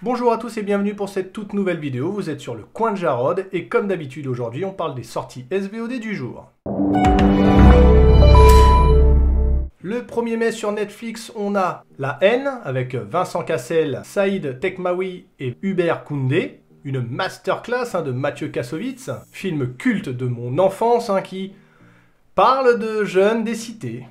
Bonjour à tous et bienvenue pour cette toute nouvelle vidéo, vous êtes sur le coin de Jarod et comme d'habitude aujourd'hui on parle des sorties SVOD du jour. Le 1er mai sur Netflix on a La Haine avec Vincent Cassel, Saïd Tekmaoui et Hubert Koundé. Une masterclass de Mathieu Kassovitz, film culte de mon enfance qui parle de jeunes des cités.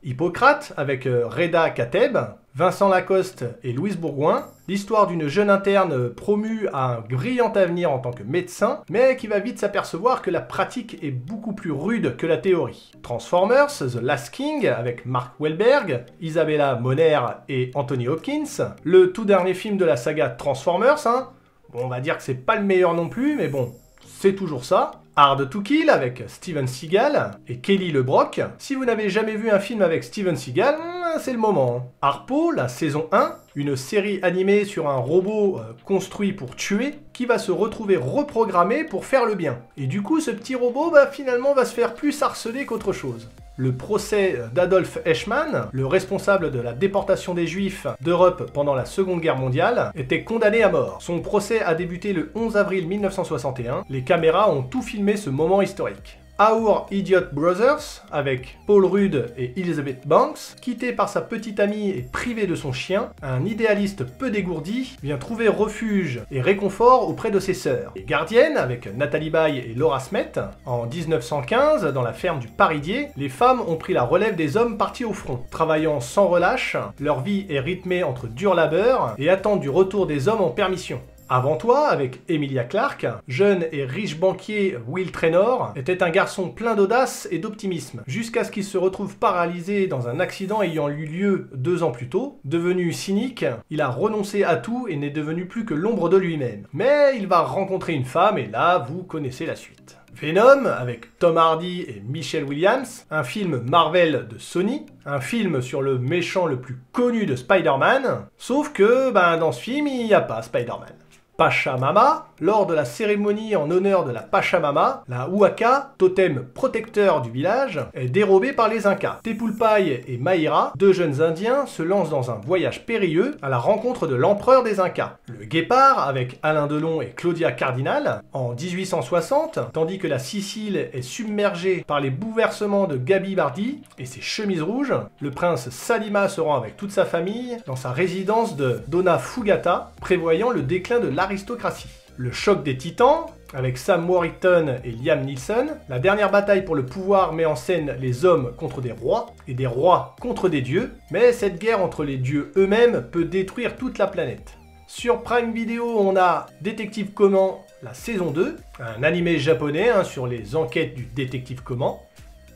Hippocrate avec Reda Kateb, Vincent Lacoste et Louise Bourgoin, l'histoire d'une jeune interne promue à un brillant avenir en tant que médecin, mais qui va vite s'apercevoir que la pratique est beaucoup plus rude que la théorie. Transformers, The Last King avec Mark Wahlberg, Isabella Moner et Anthony Hopkins, le tout dernier film de la saga Transformers, Bon, on va dire que c'est pas le meilleur non plus, mais bon, c'est toujours ça. Hard to Kill avec Steven Seagal et Kelly LeBrock. Si vous n'avez jamais vu un film avec Steven Seagal, c'est le moment. Harpo, la saison 1, une série animée sur un robot construit pour tuer qui va se retrouver reprogrammé pour faire le bien. Et du coup, ce petit robot finalement va se faire plus harceler qu'autre chose. Le procès d'Adolf Eichmann, le responsable de la déportation des Juifs d'Europe pendant la Seconde Guerre mondiale, était condamné à mort. Son procès a débuté le 11 avril 1961. Les caméras ont tout filmé ce moment historique. Our Idiot Brothers, avec Paul Rudd et Elizabeth Banks, quitté par sa petite amie et privé de son chien, un idéaliste peu dégourdi vient trouver refuge et réconfort auprès de ses sœurs. Les Gardiennes, avec Nathalie Baye et Laura Smet, en 1915, dans la ferme du Paridier, les femmes ont pris la relève des hommes partis au front. Travaillant sans relâche, leur vie est rythmée entre dur labeur et attente du retour des hommes en permission. Avant toi, avec Emilia Clarke, jeune et riche banquier Will Traynor était un garçon plein d'audace et d'optimisme, jusqu'à ce qu'il se retrouve paralysé dans un accident ayant eu lieu 2 ans plus tôt. Devenu cynique, il a renoncé à tout et n'est devenu plus que l'ombre de lui-même. Mais il va rencontrer une femme et là, vous connaissez la suite. Venom, avec Tom Hardy et Michelle Williams, un film Marvel de Sony, un film sur le méchant le plus connu de Spider-Man, sauf que dans ce film, il n'y a pas Spider-Man. Pachamama, lors de la cérémonie en honneur de la Pachamama, la Huaca, totem protecteur du village, est dérobée par les Incas. Tepulpai et Maïra, 2 jeunes indiens, se lancent dans un voyage périlleux à la rencontre de l'empereur des Incas. Le Guépard, avec Alain Delon et Claudia Cardinal, en 1860, tandis que la Sicile est submergée par les bouleversements de Gabi Bardi et ses chemises rouges, le prince Salima se rend avec toute sa famille dans sa résidence de Dona Fugata, prévoyant le déclin de l'aristocratie. Le choc des titans, avec Sam Worthington et Liam Neeson, la dernière bataille pour le pouvoir met en scène les hommes contre des rois et des rois contre des dieux, mais cette guerre entre les dieux eux-mêmes peut détruire toute la planète. Sur Prime Video, on a Détective Conan, la saison 2, un animé japonais sur les enquêtes du détective Conan.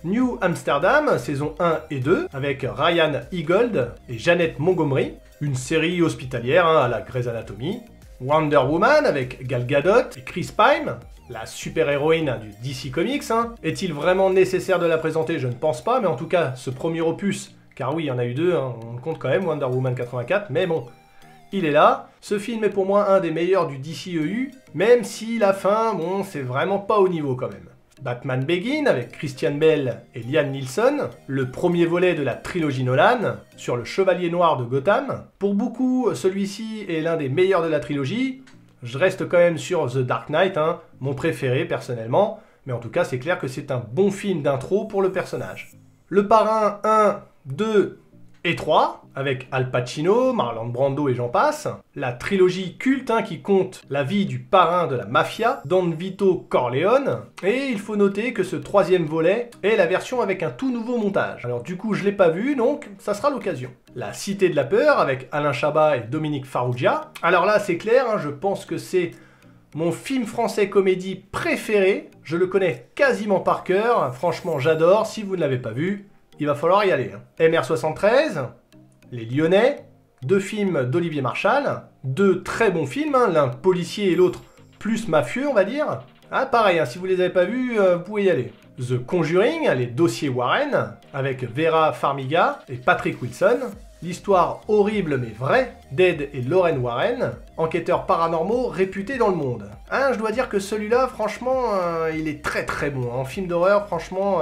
New Amsterdam, saison 1 et 2, avec Ryan Eagold et Jeannette Montgomery, une série hospitalière à la Grey's Anatomy. Wonder Woman avec Gal Gadot et Chris Pine, la super-héroïne du DC Comics. Est-il vraiment nécessaire de la présenter? Je ne pense pas, mais en tout cas, ce premier opus, car oui, il y en a eu 2, on le compte quand même, Wonder Woman 84, mais bon, il est là. Ce film est pour moi un des meilleurs du DCEU, même si la fin, c'est vraiment pas au niveau quand même. Batman Begins avec Christian Bale et Liam Neeson, le premier volet de la trilogie Nolan, sur le Chevalier Noir de Gotham. Pour beaucoup, celui-ci est l'un des meilleurs de la trilogie. Je reste quand même sur The Dark Knight, mon préféré personnellement, mais en tout cas c'est clair que c'est un bon film d'intro pour le personnage. Le Parrain 1, 2 et 3, avec Al Pacino, Marlon Brando et j'en passe. La trilogie culte qui compte la vie du parrain de la mafia, Don Vito Corleone. Et il faut noter que ce 3e volet est la version avec un tout nouveau montage. Alors du coup je l'ai pas vu, donc ça sera l'occasion. La Cité de la Peur avec Alain Chabat et Dominique Farrugia. Alors là c'est clair, je pense que c'est mon film français comédie préféré. Je le connais quasiment par cœur, franchement j'adore, si vous ne l'avez pas vu, il va falloir y aller. MR73, Les Lyonnais, 2 films d'Olivier Marchal, 2 très bons films, l'un policier et l'autre plus mafieux on va dire. Pareil, si vous les avez pas vus, vous pouvez y aller. The Conjuring, les dossiers Warren, avec Vera Farmiga et Patrick Wilson. L'histoire horrible mais vraie d'Ed et Lorraine Warren, enquêteurs paranormaux réputés dans le monde. Je dois dire que celui-là, franchement, il est très très bon. En film d'horreur, franchement,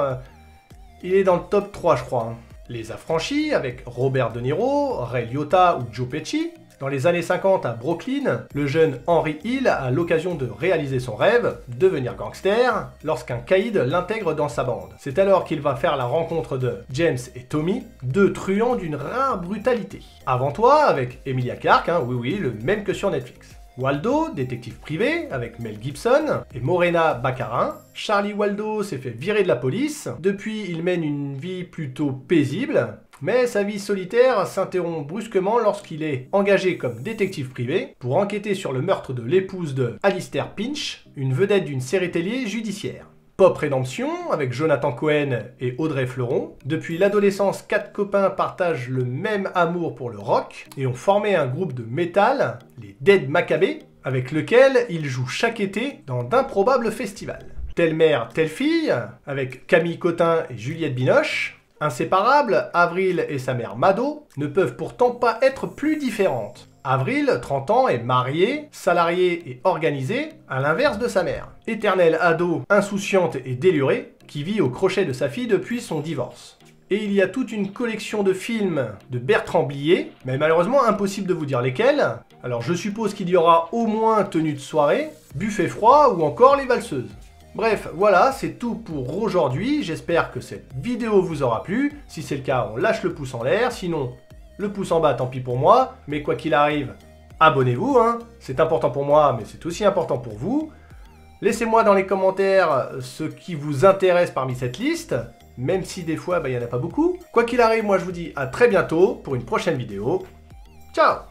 il est dans le top 3 je crois. Les Affranchis avec Robert De Niro, Ray Liotta ou Joe Pesci. Dans les années 50 à Brooklyn, le jeune Henry Hill a l'occasion de réaliser son rêve, devenir gangster, lorsqu'un caïd l'intègre dans sa bande. C'est alors qu'il va faire la rencontre de James et Tommy, deux truands d'une rare brutalité. Avant toi, avec Emilia Clarke, oui, le même que sur Netflix. Waldo, détective privé, avec Mel Gibson, et Morena Baccarin. Charlie Waldo s'est fait virer de la police. Depuis, il mène une vie plutôt paisible. Mais sa vie solitaire s'interrompt brusquement lorsqu'il est engagé comme détective privé pour enquêter sur le meurtre de l'épouse de Alistair Pinch, une vedette d'une série télé judiciaire. Pop Rédemption, avec Jonathan Cohen et Audrey Fleuron. Depuis l'adolescence, 4 copains partagent le même amour pour le rock et ont formé un groupe de métal, les Dead Maccabées, avec lequel ils jouent chaque été dans d'improbables festivals. Telle mère, telle fille, avec Camille Cotin et Juliette Binoche. Inséparables, Avril et sa mère Mado ne peuvent pourtant pas être plus différentes. Avril, 30 ans, est mariée, salariée et organisée, à l'inverse de sa mère. Éternelle ado, insouciante et délurée, qui vit au crochet de sa fille depuis son divorce. Et il y a toute une collection de films de Bertrand Blier, mais malheureusement impossible de vous dire lesquels. Alors je suppose qu'il y aura au moins Tenue de soirée, Buffet froid ou encore Les Valseuses. Bref, voilà, c'est tout pour aujourd'hui. J'espère que cette vidéo vous aura plu. Si c'est le cas, on lâche le pouce en l'air. Sinon, le pouce en bas, tant pis pour moi. Mais quoi qu'il arrive, abonnez-vous. C'est important pour moi, mais c'est aussi important pour vous. Laissez-moi dans les commentaires ce qui vous intéresse parmi cette liste. Même si des fois, il n'y en a pas beaucoup. Quoi qu'il arrive, moi je vous dis à très bientôt pour une prochaine vidéo. Ciao!